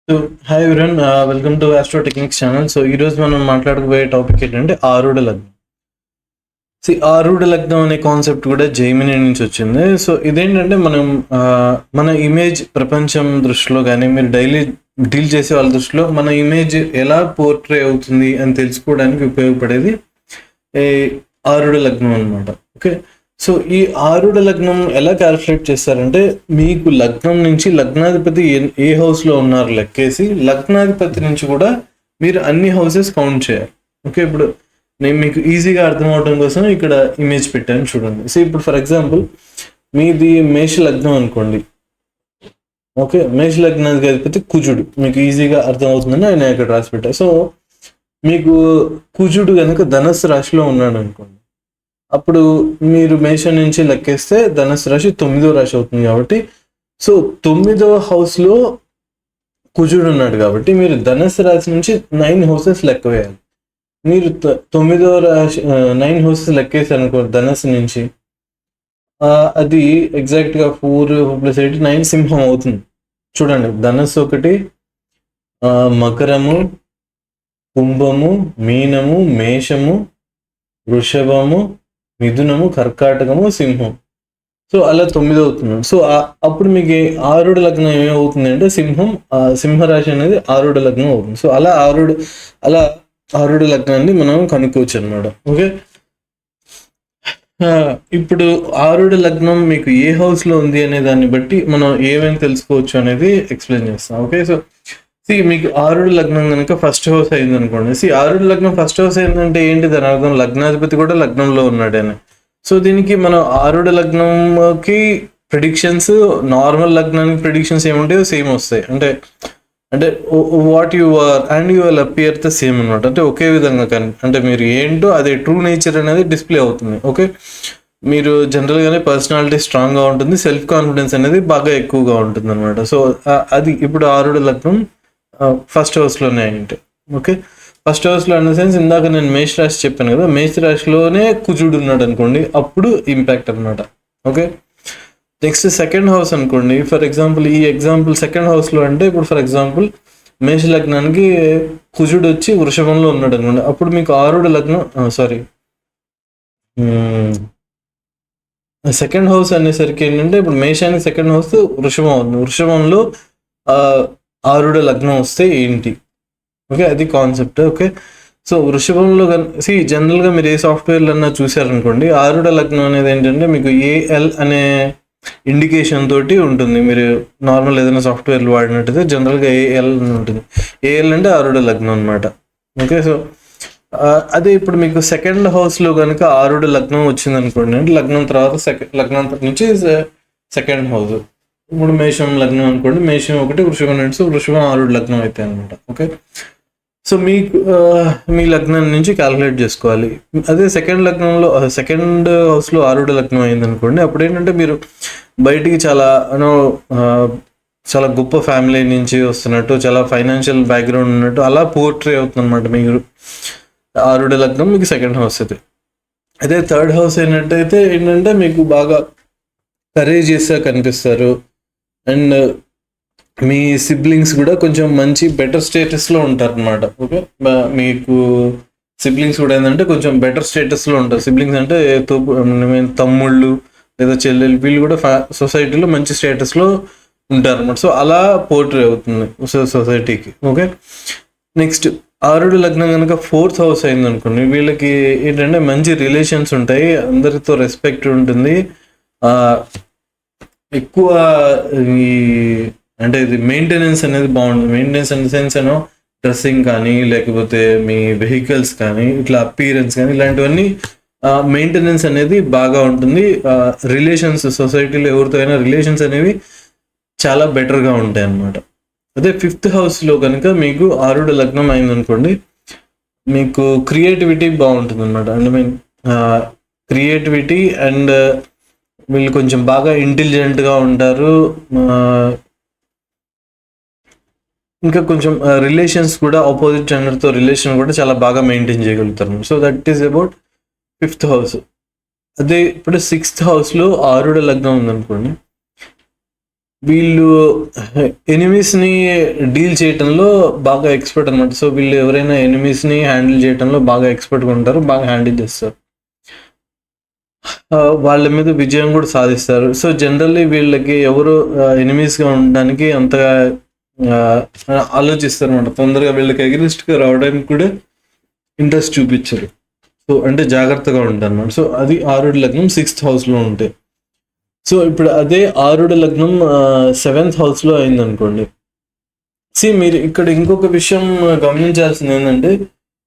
So hi everyone, welcome to Astro Technics channel. So ఈ రోజు మనం మాట్లాడకపోయే టాపిక్ ఏంటంటే ఆరుడ లగ్నం. ఆరుడ లగ్నం అనే కాన్సెప్ట్ కూడా జైమిని నుంచి వచ్చింది. సో ఇదేంటంటే మనం మన ఇమేజ్ ప్రపంచం దృష్టిలో కానీ మీరు డైలీ డీల్ చేసే వాళ్ళ దృష్టిలో మన ఇమేజ్ ఎలా పోర్ట్రే అవుతుంది అని తెలుసుకోవడానికి ఉపయోగపడేది ఈ ఆరుడ లగ్నం అనమాట. ఓకే, సో ఈ ఆరుడ లగ్నం ఎలా క్యాల్కులేట్ చేస్తారంటే మీకు లగ్నం నుంచి లగ్నాధిపతి ఏ హౌస్లో ఉన్నారు లెక్కేసి లగ్నాధిపతి నుంచి కూడా మీరు అన్ని హౌసెస్ కౌంట్ చేయాలి. ఓకే, ఇప్పుడు నేను మీకు ఈజీగా అర్థం అవడం కోసం ఇక్కడ ఇమేజ్ పెట్టాను చూడండి. సో ఇప్పుడు ఫర్ ఎగ్జాంపుల్ మీది మేష లగ్నం అనుకోండి. ఓకే, మేష లగ్నాధిపతి కుజుడు, మీకు ఈజీగా అర్థం అవుతుందని ఆయన ఇక్కడ రాసి పెట్టారు. సో మీకు కుజుడు కనుక ధనస్సు రాశిలో ఉన్నాడు అనుకోండి, అప్పుడు మీరు మేషం నుంచి లెక్కేస్తే ధనుసు రాశి 9వ రాశి అవుతుంది. కాబట్టి సో 9వ హౌస్లో కుజుడు ఉన్నాడు కాబట్టి మీరు ధనుసు రాశి నుంచి 9 హౌసెస్ లెక్క వేయాలి. మీరు 9వ రాశి 9 హౌసెస్ లెక్కేసారు అనుకో ధనుసు నుంచి, అది ఎగ్జాక్ట్గా 4 + 8 9 సింహం అవుతుంది. చూడండి, ధనుసు ఒకటి, మకరము, కుంభము, మీనము, మేషము, వృషభము, మిథునము, కర్కాటకము, సింహం. సో అలా 9 అవుతుంది. సో అప్పుడు మీకు ఆరుడ లగ్నం ఏమవుతుంది అంటే సింహరాశి అనేది ఆరుడ లగ్నం అవుతుంది. సో అలా ఆరుడ లగ్నాన్ని మనం కనుక్కోవచ్చు అనమాట. ఓకే, ఇప్పుడు ఆరుడ లగ్నం మీకు ఏ హౌస్లో ఉంది అనే దాన్ని బట్టి మనం ఏమేమి తెలుసుకోవచ్చు అనేది ఎక్స్ప్లెయిన్ చేస్తాం. ఓకే, సో మీకు ఆరుడ లగ్నం కనుక ఫస్ట్ హౌస్ అయింది అనుకోండి. ఆరుడ లగ్నం ఫస్ట్ హౌస్ అయిందంటే ఏంటి దాని అర్థం? లగ్నాధిపతి కూడా లగ్నంలో ఉన్నాడని. సో దీనికి మనం ఆరుడ లగ్నంకి ప్రిడిక్షన్స్ నార్మల్ లగ్నానికి ప్రిడిక్షన్స్ ఏముంటాయో సేమ్ వస్తాయి. అంటే what you are and you will appear the same అనమాట. అంటే ఒకే విధంగా అంటే మీరు ఏంటో అదే ట్రూ నేచర్ అనేది డిస్ప్లే అవుతుంది. ఓకే, మీరు జనరల్గానే పర్సనాలిటీ స్ట్రాంగ్గా ఉంటుంది, సెల్ఫ్ కాన్ఫిడెన్స్ అనేది బాగా ఎక్కువగా ఉంటుంది అనమాట. సో అది ఇప్పుడు ఆరుడ లగ్నం ఫస్ట్ హౌస్లోనే అయింటే. ఓకే, ఫస్ట్ హౌస్లో అన్న సెన్స్ ఇందాక నేను మేష రాశి చెప్పాను కదా, మేష రాశిలోనే కుజుడు ఉన్నాడు అనుకోండి, అప్పుడు ఇంపాక్ట్ అనమాట. ఓకే, నెక్స్ట్ సెకండ్ హౌస్ అనుకోండి. ఫర్ ఎగ్జాంపుల్ ఈ ఎగ్జాంపుల్ సెకండ్ హౌస్లో అంటే ఇప్పుడు ఫర్ ఎగ్జాంపుల్ మేష లగ్నానికి కుజుడు వచ్చి వృషభంలో ఉన్నాడు అనుకోండి, అప్పుడు మీకు ఆరుడ లగ్నం సెకండ్ హౌస్ అనేసరికి ఏంటంటే ఇప్పుడు మేషానికి సెకండ్ హౌస్ వృషభం అవుతుంది. వృషభంలో ఆరుడ లగ్నం వస్తే ఏంటి? ఓకే, అది కాన్సెప్ట్. ఓకే, సో వృషభంలో జనరల్గా మీరు ఏ సాఫ్ట్వేర్లు అన్నా చూసారనుకోండి, ఆరుడ లగ్నం అనేది ఏంటంటే మీకు ఏఎల్ అనే ఇండికేషన్ తోటి ఉంటుంది. మీరు నార్మల్ ఏదైనా సాఫ్ట్వేర్లు వాడినట్టయితే జనరల్గా ఏఎల్ అని ఉంటుంది. ఏఎల్ అంటే ఆరుడ లగ్నం అనమాట. ఓకే, సో అదే ఇప్పుడు మీకు సెకండ్ హౌస్లో కనుక ఆరుడ లగ్నం వచ్చింది అనుకోండి, అంటే లగ్నం తర్వాత లగ్నం నుంచి సెకండ్ హౌస్. ఇప్పుడు మేషం లగ్నం అనుకోండి, మేషం ఒకటి, వృషభం 2, వృషభం ఆరుడ లగ్నం అయితే అనమాట. ఓకే, సో మీకు మీ లగ్నం నుంచి క్యాలిక్యులేట్ చేసుకోవాలి. అదే సెకండ్ హౌస్లో ఆరుడ లగ్నం అయింది అనుకోండి, అప్పుడు ఏంటంటే మీరు బయటికి చాలా గొప్ప ఫ్యామిలీ నుంచి వస్తున్నట్టు, చాలా ఫైనాన్షియల్ బ్యాక్గ్రౌండ్ ఉన్నట్టు అలా పోర్ట్రే అవుతుంది అనమాట. మీరు ఆరుడ లగ్నం మీకు సెకండ్ హౌస్ అయితే. అదే థర్డ్ హౌస్ అయినట్టయితే ఏంటంటే మీకు బాగా కరేజియస్గా కనిపిస్తారు, అండ్ మీ సిబ్లింగ్స్ కూడా కొంచెం మంచి బెటర్ స్టేటస్లో ఉంటారు అనమాట. ఓకే, మీకు సిబ్లింగ్స్ కూడా ఏంటంటే కొంచెం బెటర్ స్టేటస్లో ఉంటారు. సిబ్లింగ్స్ అంటే తమ్ముళ్ళు లేదా చెల్లెలు, వీళ్ళు కూడా సొసైటీలో మంచి స్టేటస్లో ఉంటారు అనమాట. సో అలా పోర్ట్రే అవుతుంది సొసైటీకి. ఓకే, నెక్స్ట్ ఆరుడ లగ్నం కనుక ఫోర్త్ హౌస్ అయింది అనుకోండి, వీళ్ళకి ఏంటంటే మంచి రిలేషన్స్ ఉంటాయి, అందరితో రెస్పెక్ట్ ఉంటుంది, ఎక్కువ అంటే ఇది మెయింటెనెన్స్ అనేది బాగుంటుంది. Maintenance in the sense dressing కానీ లేకపోతే మీ వెహికల్స్ కానీ ఇట్లా అపీరెన్స్ కానీ ఇలాంటివన్నీ మెయింటెనెన్స్ అనేది బాగా ఉంటుంది. రిలేషన్స్ సొసైటీలో ఎవరితో అయినా రిలేషన్స్ అనేవి చాలా బెటర్గా ఉంటాయి అన్నమాట. అదే ఫిఫ్త్ హౌస్లో కనుక మీకు ఆరుడ లగ్నం అయిందనుకోండి, మీకు క్రియేటివిటీ బాగుంటుంది అనమాట. క్రియేటివిటీ అండ్ వీళ్ళు కొంచెం బాగా ఇంటెలిజెంట్గా ఉంటారు. ఇంకా కొంచెం రిలేషన్స్ కూడా ఆపోజిట్ జెండర్తో రిలేషన్ కూడా చాలా బాగా మెయింటైన్ చేయగలుగుతారు. So that is about fifth house. అదే ఇప్పుడు సిక్స్త్ హౌస్లో ఆరుడ లగ్నం ఉందనుకోండి, వీళ్ళు ఎనిమీస్ని డీల్ చేయటంలో బాగా ఎక్స్పర్ట్ అనమాట. సో వీళ్ళు ఎవరైనా ఎనిమీస్ని హ్యాండిల్ చేయటంలో బాగా ఎక్స్పర్ట్గా ఉంటారు, బాగా హ్యాండిల్ చేస్తారు, వాళ్ళ మీద విజయం కూడా సాధిస్తారు. సో జనరల్లీ వీళ్ళకి ఎవరు ఎనిమీస్గా ఉండడానికి అంతగా ఆలోచిస్తారు అనమాట. తొందరగా వీళ్ళకి అగెనిస్ట్గా రావడానికి కూడా ఇంట్రెస్ట్ చూపించరు. సో అంటే జాగ్రత్తగా ఉంటారు అనమాట. సో అది ఆరుడి లగ్నం 6th హౌస్లో ఉంటే. సో ఇప్పుడు అదే ఆరుడి లగ్నం 7th హౌస్లో అయిందనుకోండి. మీరు ఇక్కడ ఇంకొక విషయం గమనించాల్సింది ఏంటంటే,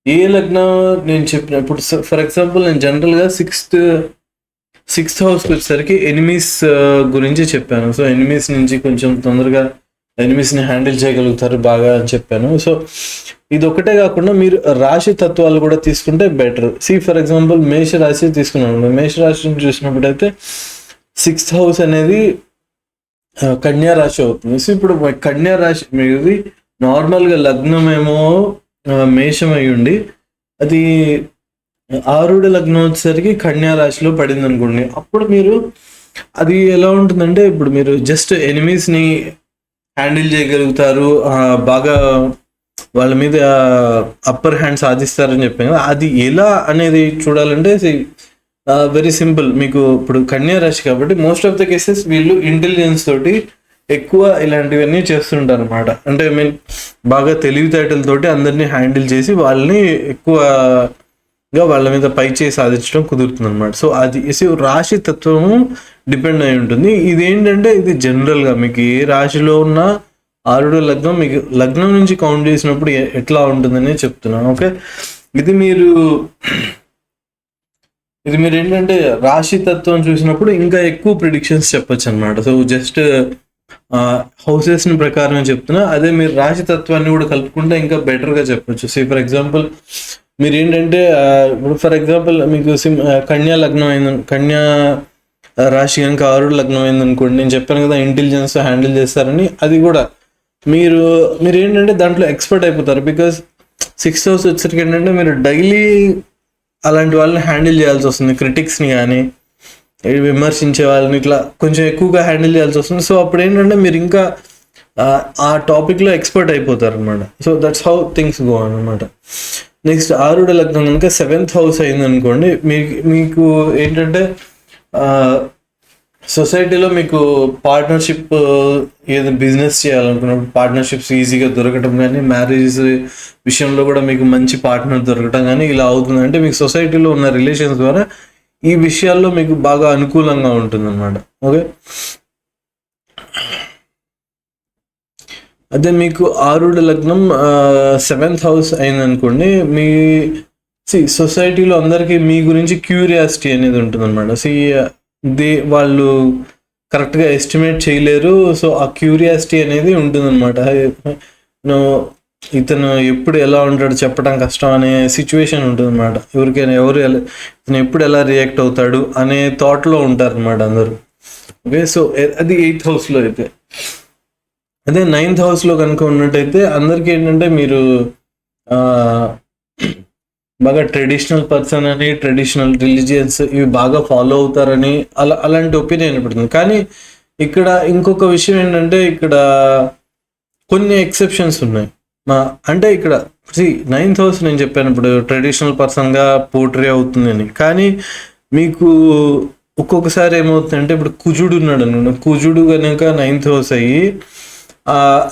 ఏ లగ్నం నేను చెప్పిన ఇప్పుడు ఫర్ ఎగ్జాంపుల్ నేను జనరల్గా సిక్స్త్ హౌస్కి వచ్చేసరికి ఎనిమీస్ గురించి చెప్పాను. సో ఎనిమీస్ నుంచి కొంచెం తొందరగా ఎనిమీస్ని హ్యాండిల్ చేయగలుగుతారు బాగా అని చెప్పాను. సో ఇది ఒకటే కాకుండా మీరు రాశి తత్వాలు కూడా తీసుకుంటే బెటర్. ఫర్ ఎగ్జాంపుల్ మేష రాశి తీసుకున్నాను. మేష రాశిని చూసినప్పుడైతే 6th హౌస్ అనేది కన్యా రాశి అవుతుంది. సో ఇప్పుడు కన్యా రాశి మీది నార్మల్గా లగ్నం ఏమో మేషం అయి ఉండి అది ఆరుడి లగ్నం వచ్చేసరికి కన్యా రాశిలో పడింది అనుకోండి. అప్పుడు మీరు అది ఎలా ఉంటుందంటే, ఇప్పుడు మీరు జస్ట్ ఎనిమీస్ని హ్యాండిల్ చేయగలుగుతారు, బాగా వాళ్ళ మీద అప్పర్ హ్యాండ్ సాధిస్తారని చెప్పాను కదా. అది ఎలా అనేది చూడాలంటే వెరీ సింపుల్. మీకు ఇప్పుడు కన్యా రాశి కాబట్టి మోస్ట్ ఆఫ్ ద కేసెస్ వీళ్ళు ఇంటెలిజెన్స్ తోటి ఎక్కువ ఇలాంటివన్నీ చేస్తుంటారు అనమాట. అంటే బాగా తెలివితేటలతోటి అందరినీ హ్యాండిల్ చేసి వాళ్ళని ఎక్కువగా వాళ్ళ మీద పై చేసి సాధించడం కుదురుతుంది అనమాట. సో అది రాశి తత్వము డిపెండ్ అయి ఉంటుంది. ఇదేంటంటే ఇది జనరల్గా మీకు ఏ రాశిలో ఉన్న ఆరుడు లగ్నం మీకు లగ్నం నుంచి కౌంట్ చేసినప్పుడు ఎట్లా ఉంటుందని చెప్తున్నాను. ఓకే, ఇది మీరు ఏంటంటే రాశి తత్వం చూసినప్పుడు ఇంకా ఎక్కువ ప్రిడిక్షన్స్ చెప్పొచ్చు అనమాట. సో జస్ట్ హౌసెస్ని ప్రకారం చెప్తున్నా, అదే మీరు రాశి తత్వాన్ని కూడా కలుపుకుంటే ఇంకా బెటర్గా చెప్పొచ్చు. ఫర్ ఎగ్జాంపుల్ మీరు ఏంటంటే ఇప్పుడు ఫర్ ఎగ్జాంపుల్ మీకు కన్యా లగ్నం కన్యా రాశి కనుక ఆరుడు లగ్నం అయిందనుకోండి, నేను చెప్పాను కదా ఇంటెలిజెన్స్ హ్యాండిల్ చేస్తారని. అది కూడా మీరు ఏంటంటే దాంట్లో ఎక్స్పర్ట్ అయిపోతారు. బికాజ్ 6th హౌస్ వచ్చేసరికి ఏంటంటే మీరు డైలీ అలాంటి వాళ్ళని హ్యాండిల్ చేయాల్సి వస్తుంది. క్రిటిక్స్ని కానీ విమర్శించే వాళ్ళని ఇట్లా కొంచెం ఎక్కువగా హ్యాండిల్ చేయాల్సి వస్తుంది. సో అప్పుడు ఏంటంటే మీరు ఇంకా ఆ టాపిక్లో ఎక్స్పర్ట్ అయిపోతారు అనమాట. So that's how things go అనమాట. నెక్స్ట్ ఆరుడ లగ్నం కనుక 7th హౌస్ అయిందనుకోండి, మీకు ఏంటంటే సొసైటీలో మీకు పార్ట్నర్షిప్ ఏదో బిజినెస్ చేయాలనుకున్నప్పుడు పార్ట్నర్షిప్స్ ఈజీగా దొరకటం కానీ, మ్యారేజెస్ విషయంలో కూడా మీకు మంచి పార్ట్నర్ దొరకటం కానీ ఇలా అవుతుంది. అంటే మీకు సొసైటీలో ఉన్న రిలేషన్స్ ద్వారా ఈ విషయాల్లో మీకు బాగా అనుకూలంగా ఉంటుంది అనమాట. ఓకే, అదే మీకు ఆరుడ లగ్నం 7th హౌస్ అయిందనుకోండి, మీ సొసైటీలో అందరికీ మీ గురించి క్యూరియాసిటీ అనేది ఉంటుంది అనమాట. వాళ్ళు కరెక్ట్గా ఎస్టిమేట్ చేయలేరు. సో ఆ క్యూరియాసిటీ అనేది ఉంటుంది అనమాట. ఇతను ఎప్పుడు ఎలా ఉంటాడు చెప్పడం కష్టం అనే సిచ్యువేషన్ ఉంటుంది అనమాట. ఎవరికైనా ఇతను ఎప్పుడు ఎలా రియాక్ట్ అవుతాడు అనే థాట్లో ఉంటారు అనమాట అందరూ. ఓకే, సో అది 8th హౌస్లో అయితే. అదే 9th హౌస్లో కనుక ఉన్నట్టయితే అందరికీ ఏంటంటే మీరు బాగా ట్రెడిషనల్ పర్సన్ అని, ట్రెడిషనల్ రిలీజియన్స్ ఇవి బాగా ఫాలో అవుతారని అలాంటి ఒపీనియన్ పడుతుంది. కానీ ఇక్కడ ఇంకొక విషయం ఏంటంటే, ఇక్కడ కొన్ని ఎక్సెప్షన్స్ ఉన్నాయి. అంటే ఇక్కడ 9th హౌస్ నేను చెప్పాను ఇప్పుడు ట్రెడిషనల్ పర్సన్గా పోర్ట్రే అవుతుంది అని. కానీ మీకు ఒక్కొక్కసారి ఏమవుతుందంటే, ఇప్పుడు కుజుడు ఉన్నాడు అనుకోండి, కుజుడు కనుక 9th హౌస్ అయ్యి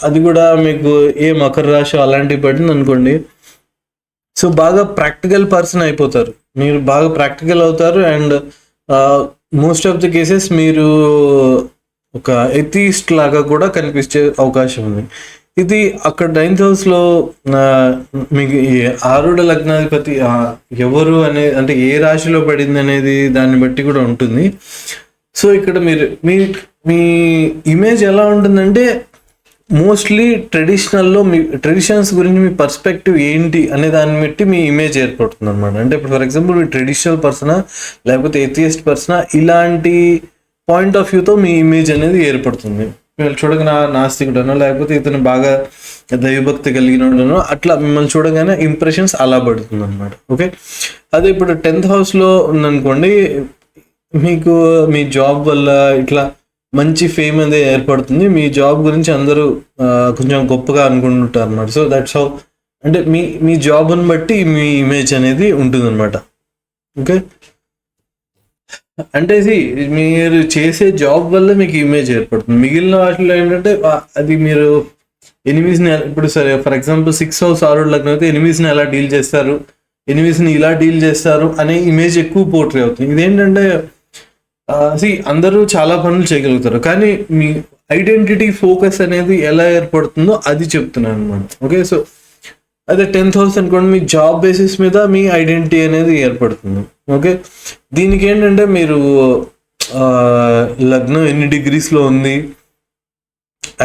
అది కూడా మీకు ఏ మకర రాశి అలాంటివి పడింది అనుకోండి, సో బాగా ప్రాక్టికల్ పర్సన్ అయిపోతారు. మీరు బాగా ప్రాక్టికల్ అవుతారు. And most of the cases మీరు ఒక ఎథీస్ట్ లాగా కూడా కనిపించే అవకాశం ఉంది. ఇది అక్కడ 9th హౌస్లో మీకు ఆరుడ లగ్నాధిపతి ఎవరు అంటే ఏ రాశిలో పడింది అనేది దాన్ని బట్టి కూడా ఉంటుంది. సో ఇక్కడ మీ ఇమేజ్ ఎలా ఉంటుందంటే, మోస్ట్లీ ట్రెడిషనల్లో మీ ట్రెడిషన్స్ గురించి మీ పర్స్పెక్టివ్ ఏంటి అనే దాన్ని బట్టి మీ ఇమేజ్ ఏర్పడుతుంది అనమాట. అంటే ఇప్పుడు ఫర్ ఎగ్జాంపుల్ మీ ట్రెడిషనల్ పర్సనా లేకపోతే ఎథియిస్ట్ పర్సనా, ఇలాంటి పాయింట్ ఆఫ్ వ్యూతో మీ ఇమేజ్ అనేది ఏర్పడుతుంది. మిమ్మల్ని చూడగానే నాస్తికుడనో లేకపోతే ఇతను బాగా దైవభక్తి కలిగినడనో అట్లా మిమ్మల్ని చూడగానే ఇంప్రెషన్స్ అలా పడుతుంది అనమాట. ఓకే, అదే ఇప్పుడు 10th హౌస్లో ఉందనుకోండి, మీకు మీ జాబ్ వల్ల ఇట్లా మంచి ఫేమ్ అనేది ఏర్పడుతుంది. మీ జాబ్ గురించి అందరూ కొంచెం గొప్పగా అనుకుంటుంటారు అనమాట. సో దట్స్ హౌ, అంటే మీ జాబ్ని బట్టి మీ ఇమేజ్ అనేది ఉంటుందన్నమాట. ఓకే, అంటే మీరు చేసే జాబ్ వల్ల మీకు ఇమేజ్ ఏర్పడుతుంది. మిగిలిన వాటిలో ఏంటంటే అది మీరు ఎనిమీస్ని ఇప్పుడు సరే ఫర్ ఎగ్జాంపుల్ 6th హౌస్ ఆరుడు లగ్నం అయితే ఎనిమీస్ని ఎలా డీల్ చేస్తారు, ఎనిమీస్ని ఇలా డీల్ చేస్తారు అనే ఇమేజ్ ఎక్కువ పోర్ట్రే అవుతుంది. ఇదేంటంటే అందరూ చాలా పనులు చేయగలుగుతారు, కానీ మీ ఐడెంటిటీ ఫోకస్ అనేది ఎలా ఏర్పడుతుందో అది చెప్తున్నాను అనమాట. ఓకే, సో అదే 10th హౌస్ అనుకోండి, మీ జాబ్ బేసిస్ మీద మీ ఐడెంటిటీ అనేది ఏర్పడుతుంది. ఓకే, దీనికి ఏంటంటే మీరు లగ్నం ఎన్ని డిగ్రీస్లో ఉంది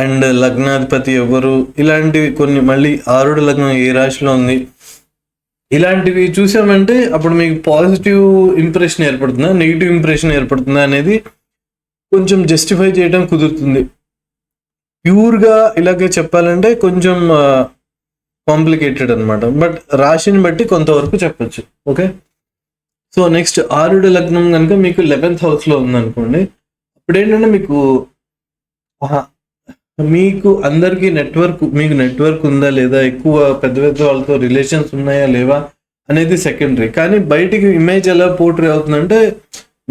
అండ్ లగ్నాధిపతి ఎవరు, ఇలాంటివి కొన్ని, మళ్ళీ ఆరుడు లగ్నం ఏ రాశిలో ఉంది, ఇలాంటివి చూసామంటే అప్పుడు మీకు పాజిటివ్ ఇంప్రెషన్ ఏర్పడుతుందా నెగిటివ్ ఇంప్రెషన్ ఏర్పడుతుందా అనేది కొంచెం జస్టిఫై చేయడం కుదురుతుంది. ప్యూర్గా ఇలాగే చెప్పాలంటే కొంచెం కాంప్లికేటెడ్ అనమాట, బట్ రాశిని బట్టి కొంతవరకు చెప్పచ్చు. ఓకే, సో నెక్స్ట్ ఆరుడు లగ్నం కనుక మీకు 11th హౌస్లో ఉందనుకోండి, అప్పుడు ఏంటంటే మీకు అందరికీ మీకు నెట్వర్క్ ఉందా లేదా, ఎక్కువ పెద్ద పెద్ద వాళ్ళతో రిలేషన్స్ ఉన్నాయా లేవా అనేది సెకండరీ, కానీ బయటికి ఇమేజ్ ఎలా పోర్ట్రే అవుతుందంటే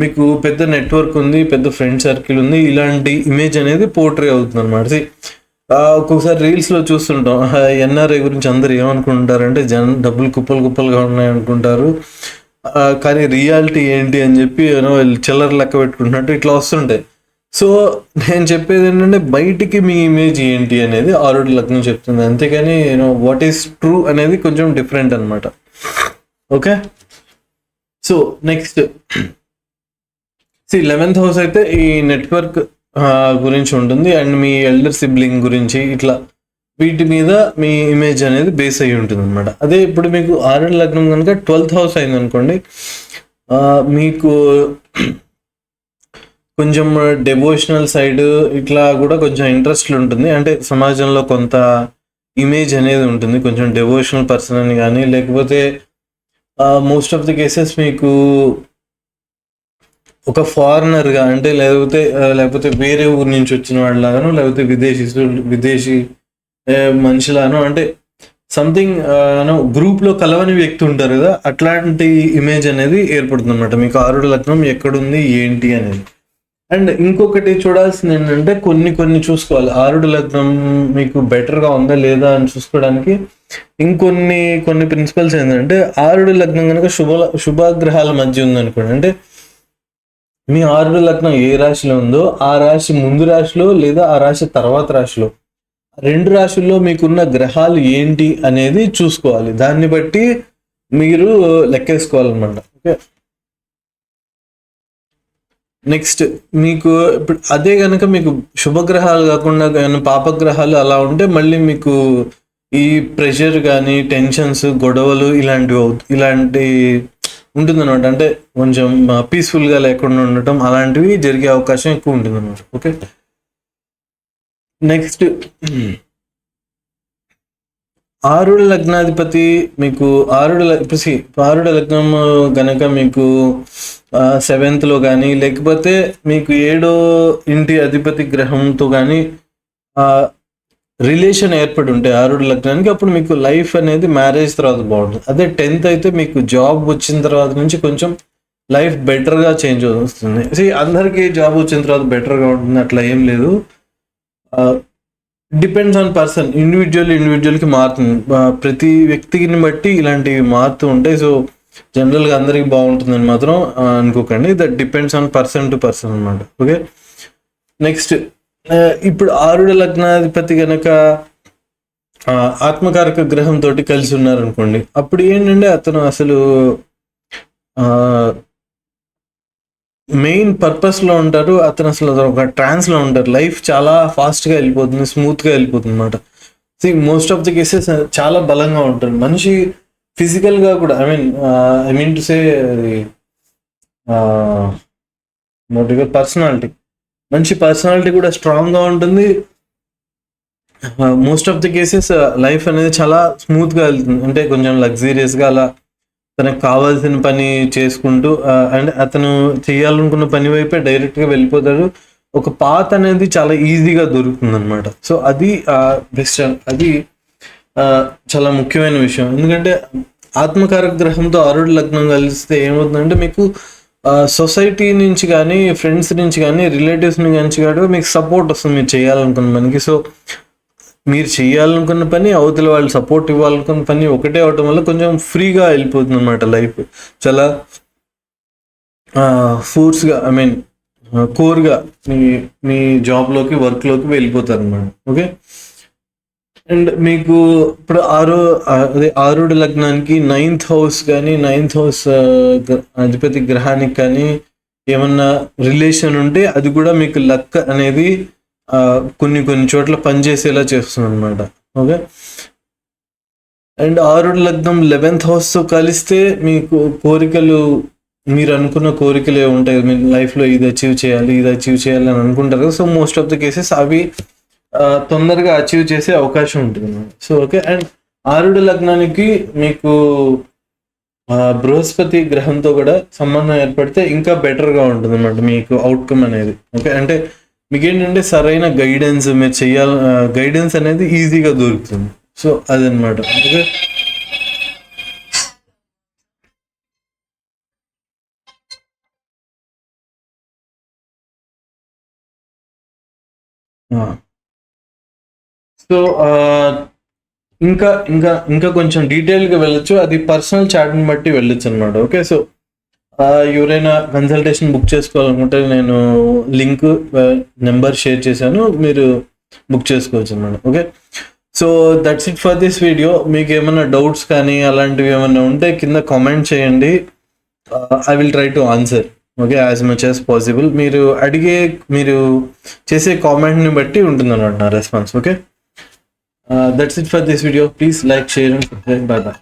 మీకు పెద్ద నెట్వర్క్ ఉంది, పెద్ద ఫ్రెండ్ సర్కిల్ ఉంది, ఇలాంటి ఇమేజ్ అనేది పోర్ట్రే అవుతుంది అనమాట. ఒక్కొక్కసారి రీల్స్లో చూస్తుంటాం, ఎన్ఆర్ఐ గురించి అందరు ఏమనుకుంటారంటే డబ్బులు కుప్పలుగా ఉన్నాయి అనుకుంటారు, కానీ రియాలిటీ ఏంటి అని చెప్పి చిల్లర లెక్క పెట్టుకుంటున్నట్టు ఇట్లా వస్తుంటాయి. సో నేను చెప్పేది ఏంటంటే బయటికి మీ ఇమేజ్ ఏంటి అనేది ఆరుడు లగ్నం చెప్తుంది, అంతేకాని వాట్ ఈస్ ట్రూ అనేది కొంచెం డిఫరెంట్ అనమాట. Okay, so next 11th house అయితే ఈ నెట్వర్క్ గురించి ఉంటుంది అండ్ మీ ఎల్డర్ సిబ్లింగ్ గురించి, ఇట్లా వీటి మీద మీ ఇమేజ్ అనేది బేస్ అయ్యి ఉంటుంది అనమాట. అదే ఇప్పుడు మీకు ఆరుడు లగ్నం కనుక 12th హౌస్ అయింది అనుకోండి, మీకు కొంచెం డెవోషనల్ సైడ్ ఇట్లా కూడా కొంచెం ఇంట్రెస్ట్ ఉంటుంది, అంటే సమాజంలో కొంత ఇమేజ్ అనేది ఉంటుంది, కొంచెం డెవోషనల్ పర్సన్ అని కానీ, లేకపోతే మోస్ట్ ఆఫ్ ది కేసెస్ మీకు ఒక ఫారినర్గా అంటే లేకపోతే వేరే ఊరి నుంచి వచ్చిన వాళ్ళలాగాను, లేకపోతే విదేశీ మనిషిలాను, అంటే సంథింగ్ గ్రూప్లో కలవని వ్యక్తి ఉంటారు కదా, అట్లాంటి ఇమేజ్ అనేది ఏర్పడుతుంది అనమాట మీకు ఆరుడు లగ్నం ఎక్కడుంది ఏంటి అనేది. అండ్ ఇంకొకటి చూడాల్సింది ఏంటంటే కొన్ని చూసుకోవాలి, ఆరుడు లగ్నం మీకు బెటర్గా ఉందా లేదా అని చూసుకోవడానికి కొన్ని ప్రిన్సిపల్స్ ఏంటంటే, ఆరుడు లగ్నం కనుక శుభగ్రహాల మధ్య ఉందనుకోండి, అంటే మీ ఆరుడు లగ్నం ఏ రాశిలో ఉందో ఆ రాశి ముందు రాశిలో లేదా ఆ రాశి తర్వాత రాశిలో, 2 రాశుల్లో మీకున్న గ్రహాలు ఏంటి అనేది చూసుకోవాలి, దాన్ని బట్టి మీరు లెక్కేసుకోవాలన్నమాట. ఓకే, నెక్స్ట్ మీకు ఇప్పుడు అదే కనుక మీకు శుభగ్రహాలు కాకుండా పాపగ్రహాలు అలా ఉంటే మళ్ళీ మీకు ఈ ప్రెషర్ కానీ టెన్షన్స్ గొడవలు ఇలాంటి ఉంటుందన్నమాట, అంటే కొంచెం పీస్ఫుల్గా లేకుండా ఉండటం అలాంటివి జరిగే అవకాశం ఎక్కువ ఉంటుంది అన్నమాట. ఓకే, నెక్స్ట్ ఆరుడు లగ్నాధిపతి మీకు ఆరుడు లగ్నం గనక మీకు 7th లో కానీ, లేకపోతే మీకు 7వ ఇంటి అధిపతి గ్రహంతో కానీ రిలేషన్ ఏర్పడి ఉంటే ఆరుడు లగ్నానికి, అప్పుడు మీకు లైఫ్ అనేది మ్యారేజ్ తర్వాత బాగుంటుంది. అదే 10th అయితే మీకు జాబ్ వచ్చిన తర్వాత నుంచి కొంచెం లైఫ్ బెటర్గా చేంజ్ వస్తుంది. అందరికీ జాబ్ వచ్చిన తర్వాత బెటర్గా ఉంటుంది అట్లా ఏం లేదు, డిపెండ్స్ ఆన్ పర్సన్, ఇండివిజువల్కి మారుతుంది, ప్రతి వ్యక్తిని బట్టి ఇలాంటివి మారుతూ ఉంటాయి. సో జనరల్గా అందరికి బాగుంటుందని మాత్రం అనుకోకండి, that depends on person to person అనమాట. ఓకే, నెక్స్ట్ ఇప్పుడు ఆరుడు లగ్నాధిపతి కనుక ఆత్మకారక గ్రహంతో కలిసి ఉన్నారనుకోండి, అప్పుడు ఏంటంటే అతను అసలు మెయిన్ పర్పస్లో ఉంటారు, అతను అసలు ఒక ట్రాన్స్లో ఉంటారు, లైఫ్ చాలా ఫాస్ట్గా వెళ్ళిపోతుంది, స్మూత్గా వెళ్ళిపోతుంది అనమాట. మోస్ట్ ఆఫ్ ది కేసెస్ చాలా బలంగా ఉంటారు మనిషి, ఫిజికల్గా కూడా, I mean to say personality, మంచి పర్సనాలిటీ కూడా స్ట్రాంగ్గా ఉంటుంది. Most of the cases life అనేది చాలా స్మూత్గా వెళ్తుంది, అంటే కొంచెం లగ్జీరియస్గా అలా తనకు కావాల్సిన పని చేసుకుంటూ అండ్ అతను చేయాలనుకున్న పని వైపే డైరెక్ట్గా వెళ్ళిపోతాడు. ఒక పాత్ అనేది చాలా ఈజీగా దొరుకుతుంది అనమాట. సో అది బెస్ట్, అది చాలా ముఖ్యమైన విషయం. ఎందుకంటే ఆత్మకారక గ్రహంతో ఆరుడు లగ్నం కలిస్తే ఏమవుతుందంటే మీకు సొసైటీ నుంచి కానీ, ఫ్రెండ్స్ నుంచి కానీ, రిలేటివ్స్ నుంచి కానీ మీకు సపోర్ట్ వస్తుంది మీరు చేయాలనుకున్న పనికి. సో మీరు చేయాలనుకున్న పని, అవతల వాళ్ళు సపోర్ట్ ఇవ్వాలనుకున్న పని ఒకటే అవటం వల్ల కొంచెం ఫ్రీగా వెళ్ళిపోతుంది అనమాట లైఫ్. చాలా ఫోర్స్గా, ఐ మీన్ కోర్గా మీ జాబ్లోకి, వర్క్లోకి వెళ్ళిపోతారు అనమాట. ఓకే. అండ్ మీకు ఇప్పుడు ఆరుడు లగ్నానికి 9th హౌస్ కానీ, 9th హౌస్ అధిపతి గ్రహానికి కానీ ఏమన్నా రిలేషన్ ఉంటే అది కూడా మీకు లక్ అనేది కొన్ని చోట్ల పనిచేసేలా చేస్తుంది అనమాట. ఓకే. అండ్ ఆరుడు లగ్నం 11th హౌస్తో కలిస్తే మీకు కోరికలు, మీరు అనుకున్న కోరికలు ఉంటాయి, మీ లైఫ్లో ఇది అచీవ్ చేయాలి అని అనుకుంటారు కదా. So most of the cases అవి తొందరగా అచీవ్ చేసే అవకాశం ఉంటుంది. So okay. అండ్ ఆరుడు లగ్నానికి మీకు బృహస్పతి గ్రహంతో కూడా సంబంధం ఏర్పడితే ఇంకా బెటర్గా ఉంటుంది అన్నమాట మీకు అవుట్కమ్ అనేది. ఓకే. అంటే మీకు ఏంటంటే సరైన గైడెన్స్, మీరు గైడెన్స్ అనేది ఈజీగా దొరుకుతుంది. సో అదనమాట. ఓకే. సో ఇంకా ఇంకా ఇంకా కొంచెం డీటెయిల్గా వెళ్ళొచ్చు, అది పర్సనల్ చాట్ని బట్టి వెళ్ళొచ్చు అనమాట. ఓకే. సో ఎవరైనా కన్సల్టేషన్ బుక్ చేసుకోవాలనుకుంటే నేను లింక్, నెంబర్ షేర్ చేశాను, మీరు బుక్ చేసుకోవచ్చు అనమాట. Okay. So that's it for this video. మీకు ఏమైనా డౌట్స్ కానీ అలాంటివి ఏమైనా ఉంటే కింద కామెంట్ చేయండి. I will try to answer. Okay, as much as possible. మీరు చేసే కామెంట్ని బట్టి ఉంటుంది అన్నమాట నా response. Okay. That's it for this video. Please like, share and subscribe. Bye bye.